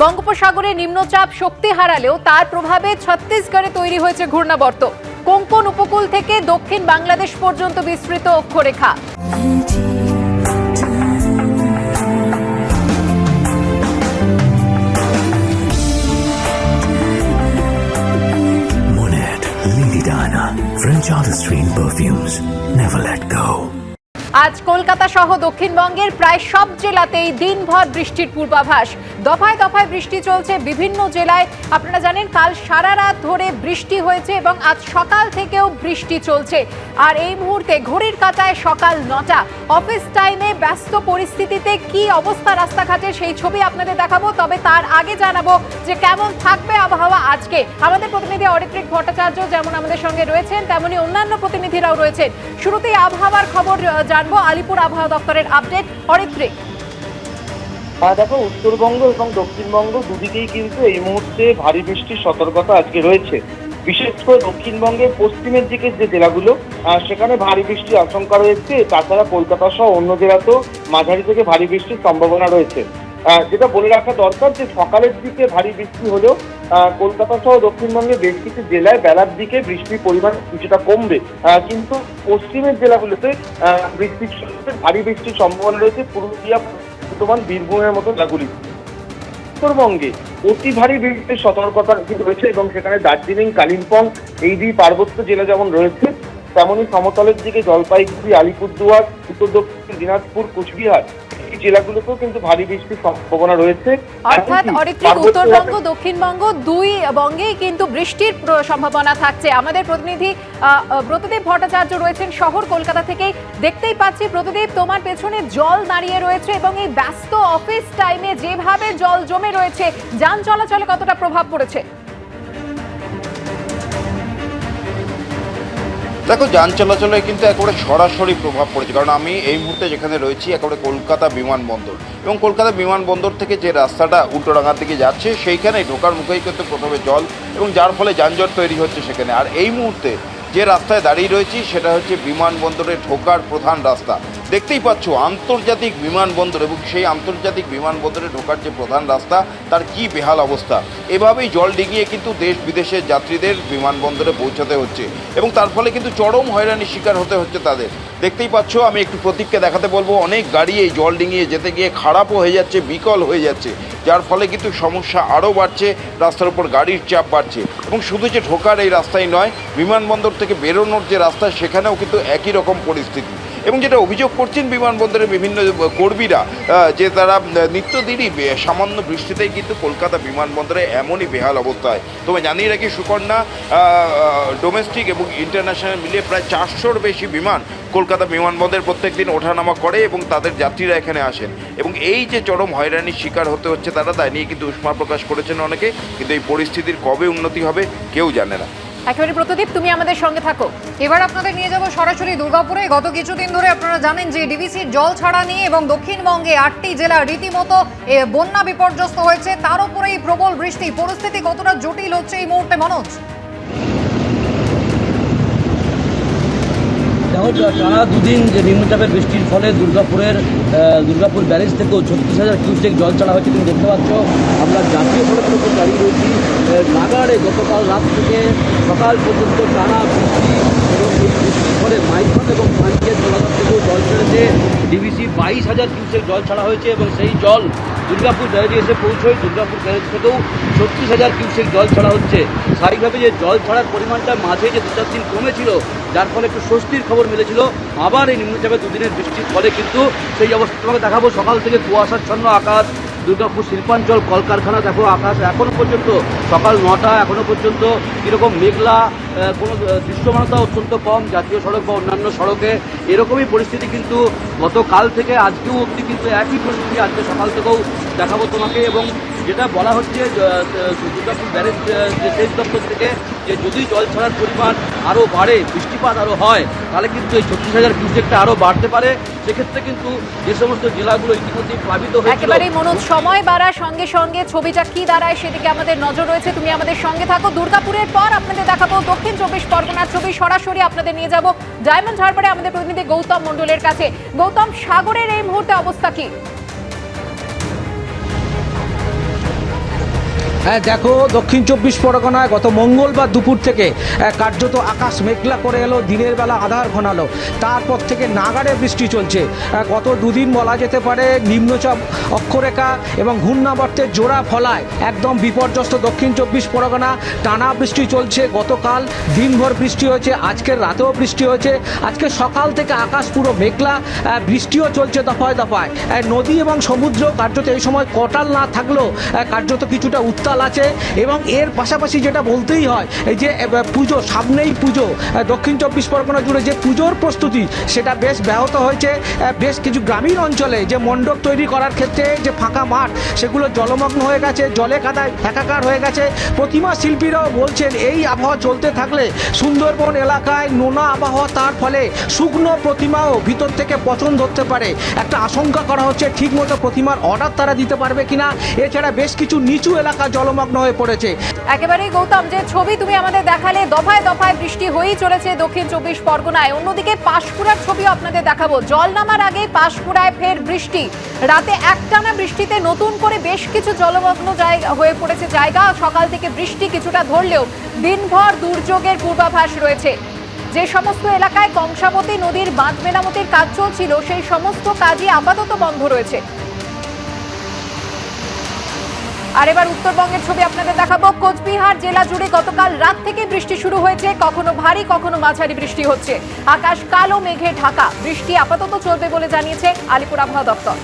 বঙ্গোপসাগরে নিম্নচাপ শক্তি হারালেও তার প্রভাবে ছত্তিশগড়ে তৈরি হয়েছে ঘূর্ণাবর্ত। কোঙ্কণ উপকূল থেকে দক্ষিণ বাংলাদেশ পর্যন্ত বিস্তৃত অক্ষরেখা। Monet, Lady Diana, French artistry in perfumes. Never let go. আজ কলকাতা সহ দক্ষিণবঙ্গের প্রায় সব জেলাতেই দিনভর বৃষ্টির পূর্বাভাস। দফায় দফায় বৃষ্টি চলছে বিভিন্ন জেলায়। আপনারা জানেন কাল সারা রাত ধরে বৃষ্টি হয়েছে এবং আজ সকাল থেকেও বৃষ্টি চলছে। আর এই মুহূর্তে ঘড়ির কাঁটায় সকাল 9টা। অফিস টাইমে ব্যস্ত পরিস্থিতিতে কি অবস্থা রাস্তাঘাটে সেই ছবি আপনাদের দেখাবো। তবে তার আগে জানাবো যে কেমন থাকবে আবহাওয়া আজকে। আমাদের প্রতিনিধি অরিত্রিক ভট্টাচার্য যেমন আমাদের সঙ্গে রয়েছেন, তেমনি অন্যান্য প্রতিনিধিরাও রয়েছেন। শুরুতেই আবহাওয়ার খবর জানবো, আলিপুর আবহাওয়া দপ্তরের আপডেট। অরিত্রিক, দেখো, উত্তরবঙ্গ এবং দক্ষিণবঙ্গ দুদিকেই কিন্তু এই মুহূর্তে ভারী বৃষ্টির সতর্কতা আজকে রয়েছে। বিশেষ করে দক্ষিণবঙ্গের পশ্চিমের দিকের যে জেলাগুলো সেখানে ভারী বৃষ্টির আশঙ্কা রয়েছে। তাছাড়া কলকাতা সহ অন্য জেলাতেও মাঝারি থেকে ভারী বৃষ্টির সম্ভাবনা রয়েছে। যেটা বলে রাখা দরকার যে সকালের দিকে ভারী বৃষ্টি হলেও কলকাতা সহ দক্ষিণবঙ্গের বেশ কিছু জেলায় বেলার দিকে বৃষ্টির পরিমাণ কিছুটা কমবে, কিন্তু পশ্চিমের জেলাগুলোতে ভারী বৃষ্টির সম্ভাবনা রয়েছে। পুরুলিয়া, বর্ধমান, বীরভূমের মতো জেলাগুলি। উত্তরবঙ্গে অতি ভারী বৃষ্টির সতর্কতা কিন্তু রয়েছে এবং সেখানে দার্জিলিং, কালিম্পং এই দুই পার্বত্য জেলা যেমন রয়েছে, তেমনই সমতলের দিকে জলপাইগুড়ি, আলিপুরদুয়ার, উত্তর দক্ষিণ দিনাজপুর, কুচবিহার এই জেলাগুলোতেও কিন্তু ভারী বৃষ্টির সম্ভাবনা রয়েছে। অর্থাৎ অরিত্রিক উত্তরবঙ্গ দক্ষিণবঙ্গ দুই বঙ্গেই কিন্তু বৃষ্টির সম্ভাবনা থাকছে। আমাদের প্রতিনিধি ব্রতদীপ ভট্টাচার্য রয়েছেন শহর কলকাতা থেকে। দেখতেই পাচ্ছি ব্রতদীপ, তোমার পেছনে জল দাঁড়িয়ে রয়েছে এবং এই ব্যস্ত অফিস টাইমে যেভাবে জল জমে রয়েছে, যান চলাচলে কতটা প্রভাব পড়েছে? দেখো, যান চলাচলে কিন্তু একেবারে সরাসরি প্রভাব পড়েছে, কারণ আমি এই মুহূর্তে যেখানে রয়েছি একেবারে কলকাতা বিমানবন্দর, এবং কলকাতা বিমানবন্দর থেকে যে রাস্তাটা উল্টোডাঙ্গার দিকে যাচ্ছে সেইখানে ঢোকার মুখেই কিন্তু প্রথমে জল, এবং যার ফলে যানজট তৈরি হচ্ছে সেখানে। আর এই মুহূর্তে যে রাস্তায় দাঁড়িয়ে রয়েছি সেটা হচ্ছে বিমানবন্দরে ঢোকার প্রধান রাস্তা। দেখতেই পাচ্ছ আন্তর্জাতিক বিমানবন্দর, এবং সেই আন্তর্জাতিক বিমানবন্দরে ঢোকার যে প্রধান রাস্তা তার কি বেহাল অবস্থা। এভাবেই জল ডিঙিয়ে কিন্তু দেশ বিদেশের যাত্রীদের বিমানবন্দরে পৌঁছাতে হচ্ছে, এবং তার ফলে কিন্তু চরম হয়রানির শিকার হতে হচ্ছে তাদের। দেখতেই পাচ্ছ, আমি একটু প্রতীককে দেখাতে বলবো, অনেক গাড়ি এই জল ডিঙিয়ে যেতে গিয়ে খারাপও হয়ে যাচ্ছে, বিকল হয়ে যাচ্ছে, যার ফলে কিন্তু সমস্যা আরও বাড়ছে, রাস্তার উপর গাড়ির চাপ বাড়ছে। এবং শুধু যে ঢোকার এই রাস্তাই নয়, বিমানবন্দর থেকে বেরোনোর যে রাস্তা সেখানেও কিন্তু একই রকম পরিস্থিতি। এবং যেটা অভিযোগ করছেন বিমানবন্দরের বিভিন্ন কর্মীরা, যে তারা নিত্যদিনই সামান্য বৃষ্টিতেই কিন্তু কলকাতা বিমানবন্দরে এমনই বেহাল অবস্থায়। তবে জানিয়ে রাখি, সুকন্যা ডোমেস্টিক এবং ইন্টারন্যাশনাল মিলিয়ে প্রায় 400-র বেশি বিমান কলকাতা বিমানবন্দরে প্রত্যেক দিন ওঠানামা করে এবং তাদের যাত্রীরা এখানে আসেন। এবং এই যে চরম হয়রানির শিকার হতে হচ্ছে তারা, তাই নিয়ে কিন্তু উষ্মা প্রকাশ করেছেন অনেকে, কিন্তু এই পরিস্থিতির কবে উন্নতি হবে কেউ জানে না। একেবারে প্রতিদীপ, তুমি আমাদের সঙ্গে থাকো। এবার আপনাদের নিয়ে যাব সরাসরি দুর্গাপুরে। গত কিছুদিন ধরে আপনারা জানেন যে ডিভিসির জল ছাড়া নিয়ে এবং দক্ষিণবঙ্গে 8টি জেলা রীতিমতো বন্যা বিপর্যস্ত হয়েছে। তার উপরেই প্রবল বৃষ্টি, পরিস্থিতি কতটা জটিল হচ্ছে এই মুহূর্তে মনোজ? টানা দুদিন যে নিম্নচাপের বৃষ্টির ফলে দুর্গাপুর ব্যারেজ থেকেও 36,000 কিউসেক জল ছাড়া হয়েছে। তুমি দেখতে পাচ্ছ আমরা জাতীয় সড়কের উপর দাঁড়িয়ে রয়েছি। নাগাড়ে গতকাল রাত থেকে সকাল পর্যন্ত টানা বৃষ্টি, এবং এই বৃষ্টির ফলে মাইথন এবং পাঞ্চের জলাধার থেকেও জল ছেড়েছে। ডিভিসি 22,000 কিউসেক জল ছাড়া হয়েছে এবং সেই জল দুর্গাপুর ব্যারেজে এসে পৌঁছয়। দুর্গাপুর ব্যারেজ থেকেও 36,000 কিউসেক জল ছাড়া হচ্ছে। স্বাভাবিকভাবে যে জল ছাড়ার পরিমাণটা মাঝে যে 2-4 দিন কমেছিল, যার ফলে একটু স্বস্তির খবর মিলেছিল, আবার এই নিম্নচাপের দুদিনের বৃষ্টির ফলে কিন্তু সেই অবস্থা তোমাকে দেখাবো। সকাল থেকে কুয়াশাচ্ছন্ন আকাশ, দুর্গাপুর শিল্পাঞ্চল, কলকারখানা দেখো আকাশ এখনও পর্যন্ত সকাল 9টা, এখনও পর্যন্ত কীরকম মেঘলা, কোনো দৃশ্যমানতা অত্যন্ত কম জাতীয় সড়ক বা অন্যান্য সড়কে। এরকমই পরিস্থিতি কিন্তু গতকাল থেকে আজকেও অবধি কিন্তু একই পরিস্থিতি আজকে সকাল থেকেও দেখাবো তোমাকে। এবং যেটা বলা হচ্ছে দুর্গাপুর ব্যারেজ যে সেচ দপ্তর থেকে, যে যদি জল ছাড়ার পরিমাণ আরও বাড়ে, বৃষ্টিপাত আরও হয়, তাহলে কিন্তু এই 36,000 কিউসেকটা আরও বাড়তে পারে। সেক্ষেত্রে কিন্তু যে সমস্ত জেলাগুলো ইতিমধ্যে প্লাবিত হয়েছিল, একেবারেই মনোজ, সময় বাড়ার সঙ্গে সঙ্গে ছবিটা কি দাঁড়ায় সেদিকে আমাদের নজর রয়েছে। তুমি আমাদের সঙ্গে থাকো। দুর্গাপুরের পর আপনাদের দেখাবো দক্ষিণ 24 পরগনার ছবি। সরাসরি আপনাদের নিয়ে যাব ডায়মন্ড হারবারে আমাদের প্রতিনিধি গৌতম মণ্ডলের কাছে। গৌতম, সাগরের এই মুহূর্তে অবস্থা কি? হ্যাঁ, দেখো দক্ষিণ চব্বিশ পরগনায় গত মঙ্গলবার দুপুর থেকে কার্যত আকাশ মেঘলা করে এলো, দিনের বেলা আধার ঘনালো, তারপর থেকে নাগাড়ে বৃষ্টি চলছে। গত দুদিন বলা যেতে পারে নিম্নচাপ অক্ষরেখা এবং ঘূর্ণাবর্তের জোড়া ফলায় একদম বিপর্যস্ত দক্ষিণ চব্বিশ পরগনা। টানা বৃষ্টি চলছে, গতকাল দিনভর বৃষ্টি হয়েছে, আজকের রাতেও বৃষ্টি হয়েছে, আজকে সকাল থেকে আকাশ পুরো মেঘলা, বৃষ্টিও চলছে দফায় দফায়। নদী এবং সমুদ্র কার্যত এই সময় কটাল না থাকলেও কার্যত কিছুটা উত্তাল আছে। এবং এর পাশাপাশি যেটা বলতেই হয়, এই যে পুজো, সামনেই পুজো, দক্ষিণ চব্বিশ পরগনা জুড়ে যে পুজোর প্রস্তুতি সেটা বেশ ব্যাহত হয়েছে। বেশ কিছু গ্রামীণ অঞ্চলে যে মণ্ডপ তৈরি করার ক্ষেত্রে যে ফাঁকা মাঠ সেগুলো জলমগ্ন হয়ে গেছে, জলে কাদায় একাকার হয়ে গেছে। প্রতিমা শিল্পীরাও বলছেন এই আবহাওয়া চলতে থাকলে সুন্দরবন এলাকায় নোনা আবহাওয়া, তার ফলে শুকনো প্রতিমাও ভিতর থেকে পচন ধরতে পারে। একটা আশঙ্কা করা হচ্ছে ঠিকমতো প্রতিমার অর্ডার তারা দিতে পারবে কিনা। এছাড়া বেশ কিছু নিচু এলাকা জলমগ্ন হয়ে পড়েছে। একেবারেই গৌতম, যে ছবি তুমি আমাদের দেখালে, দফায় দফায় বৃষ্টি হয়েই চলেছে দক্ষিণ চব্বিশ পরগনায়। অন্যদিকে পাঁশকুড়ার ছবিও আপনাদের দেখাবো। জল নামার আগে পাঁশকুড়ায় ফের বৃষ্টি, রাতে একটানা বৃষ্টিতে নতুন করে বেশ কিছু জলমগ্ন জায়গা হয়ে পড়েছে জায়গা। সকাল থেকে বৃষ্টি কিছুটা ধরলেও দিনভর দুর্যোগের পূর্বাভাস রয়েছে। যে সমস্ত এলাকায় কংসাবতী নদীর বাঁধ মেরামতির কাজ চলছিল সেই সমস্ত কাজই আপাতত বন্ধ রয়েছে। আর এবার উত্তরবঙ্গের ছবি আপনাদের দেখাবো। কোচবিহার জেলা জুড়ে গতকাল রাত থেকে বৃষ্টি শুরু হয়েছে, কখনো ভারী কখনো মাঝারি বৃষ্টি হচ্ছে। আকাশ কালো মেঘে ঢাকা, বৃষ্টি আপাতত চলবে বলে জানিয়েছে আলিপুর আবহাওয়া দপ্তর।